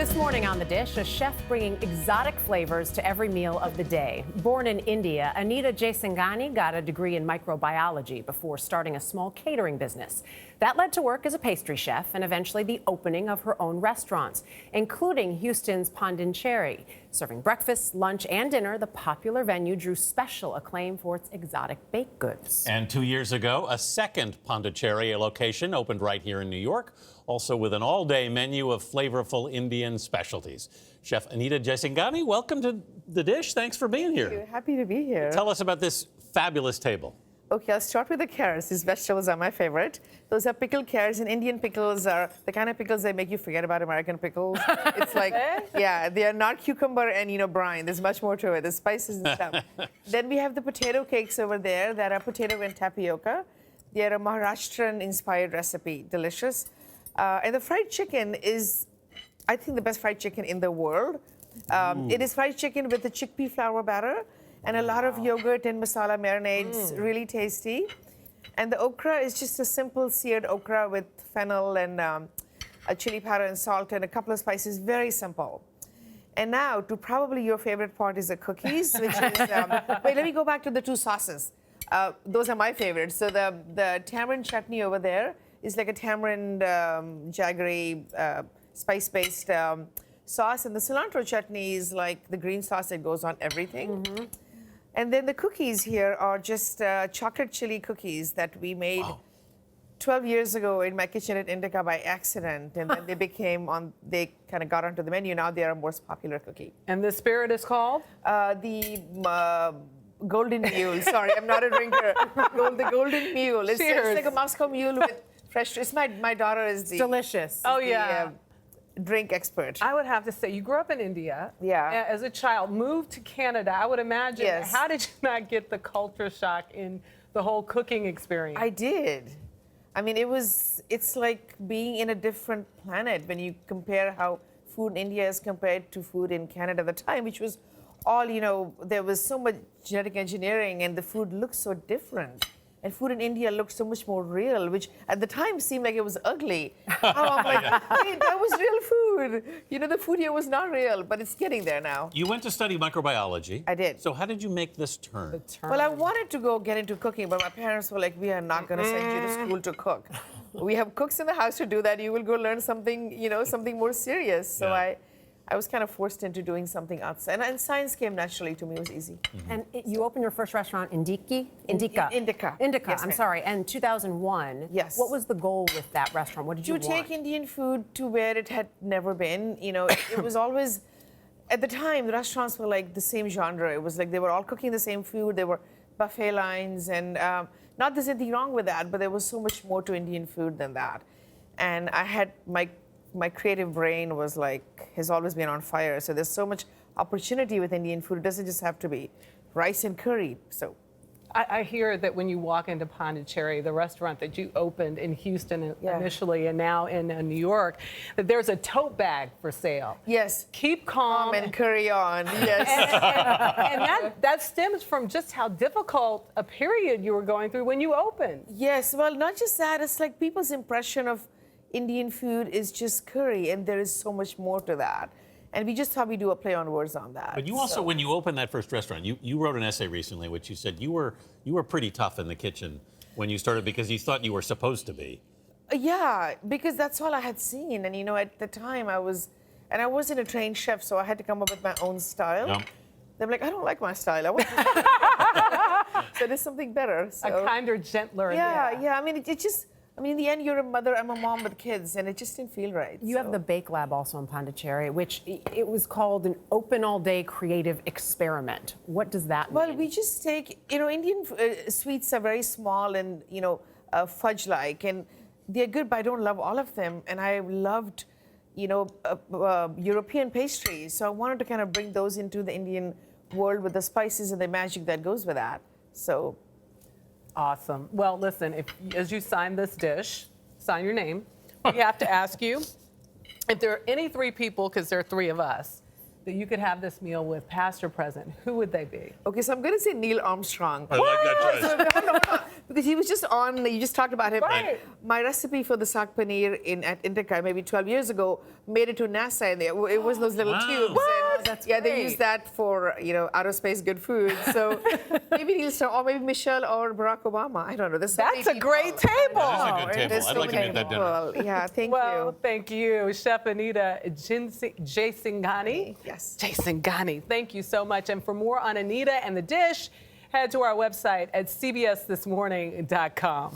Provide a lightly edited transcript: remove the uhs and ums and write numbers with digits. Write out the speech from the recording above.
This morning on The Dish, a chef bringing exotic flavors to every meal of the day. Born in India, Anita Jaisinghani got a degree in microbiology before starting a small catering business. That led to work as a pastry chef and eventually the opening of her own restaurants, including Houston's Pondicheri. Serving breakfast, lunch, and dinner, the popular venue drew special acclaim for its exotic baked goods. And 2 years ago, a second Pondicheri location opened right here in New York, also with an all-day menu of flavorful Indian specialties. Chef Anita Jaisinghani, welcome to The Dish. Thanks for being here. Thank you. Happy to be here. Tell us about this fabulous table. Okay, I'll start with the carrots. These vegetables are my favorite. Those are pickled carrots, and Indian pickles are the kind of pickles that make you forget about American pickles. It's like, yeah, they are not cucumber and, brine. There's much more to it. There's spices and stuff. Then we have the potato cakes over there that are potato and tapioca. They are a Maharashtrian-inspired recipe, delicious. And the fried chicken is, I think, the best fried chicken in the world. It is fried chicken with the chickpea flour batter and a lot of yogurt and masala marinades, really tasty. And the okra is just a simple seared okra with fennel and a chili powder and salt and a couple of spices, very simple. And now to probably your favorite part is the cookies, which is, wait, let me go back to the two sauces. Those are my favorites. So the tamarind chutney over there is like a tamarind jaggery spice-based sauce, and the cilantro chutney is like the green sauce that goes on everything. And then the cookies here are just chocolate chili cookies that we made 12 years ago in my kitchen at Indica by accident, and then they kind of got onto the menu. Now they are a most popular cookie. And the spirit is called? The Golden Mule. Sorry, I'm not a drinker. The Golden Mule. It's like a Moscow Mule with fresh. It's my daughter is the Delicious. Oh, yeah. Drink expert. I would have to say, you grew up in India. Yeah. As a child, moved to Canada. I would imagine. Yes. How did you not get the culture shock in the whole cooking experience? I did. I mean, it's like being in a different planet when you compare how food in India is compared to food in Canada at the time, which was all, there was so much genetic engineering and the food looked so different. And food in India looked so much more real, which at the time seemed like it was ugly. Now I'm like, hey, that was real food. The food here was not real, but it's getting there now. You went to study microbiology. I did. So how did you make this turn? Well, I wanted to get into cooking, but my parents were like, we are not going to send you to school to cook. We have cooks in the house to do that. You will go learn something, something more serious. So I was kind of forced into doing something outside. And science came naturally to me. It was easy. And you opened your first restaurant in Indica. Indica. Yes, I'm sorry. And 2001. Yes. What was the goal with that restaurant? What did you want? To take Indian food to where it had never been. It was always, at the time, the restaurants were like the same genre. It was like they were all cooking the same food. There were buffet lines. And not there's anything wrong with that, but there was so much more to Indian food than that. And I had my creative brain has always been on fire. So there's so much opportunity with Indian food. It doesn't just have to be rice and curry. So I hear that when you walk into Pondicheri, the restaurant that you opened in Houston initially and now in New York, that there's a tote bag for sale. Yes. Keep calm and curry on. Yes. and that stems from just how difficult a period you were going through when you opened. Yes. Well, not just that. It's like people's impression of Indian food is just curry, and there is so much more to that. And we just thought we'd do a play on words on that. But you also, when you opened that first restaurant, you wrote an essay recently which you said you were pretty tough in the kitchen when you started because you thought you were supposed to be. Yeah, because that's all I had seen. And at the time I wasn't a trained chef, so I had to come up with my own style. Yeah. They're like, I don't like my style. I want so there's something better. So. A kinder, gentler. Yeah. I mean, in the end, you're a mother, I'm a mom with kids, and it just didn't feel right. You have the Bake Lab also in Pondicherry, which it was called an open all-day creative experiment. What does that mean? Well, we just take, Indian sweets are very small and, fudge-like, and they're good, but I don't love all of them. And I loved, European pastries, so I wanted to kind of bring those into the Indian world with the spices and the magic that goes with that. So. Awesome. Well, listen, as you sign this dish, sign your name, we have to ask you if there are any three people, because there are three of us, that you could have this meal with, past or present, who would they be? Okay, so I'm going to say Neil Armstrong. I like that choice. Because he was just on, you just talked about him. Right. My recipe for the saag paneer at Interkai maybe 12 years ago made it to NASA, and it was those little Wow. tubes. What? And, That's yeah, they great. use that for, outer space good food. So maybe Neil Armstrong, or maybe Michelle or Barack Obama. I don't know. There's so That's many a great people. table. That is a good table. There's I'd so like to many be at that dinner. people. Yeah, thank Well, you. thank you, Chef Anita Jaisinghani. Yes. Jaisinghani, thank you so much. And for more on Anita and the dish, head to our website at cbsthismorning.com.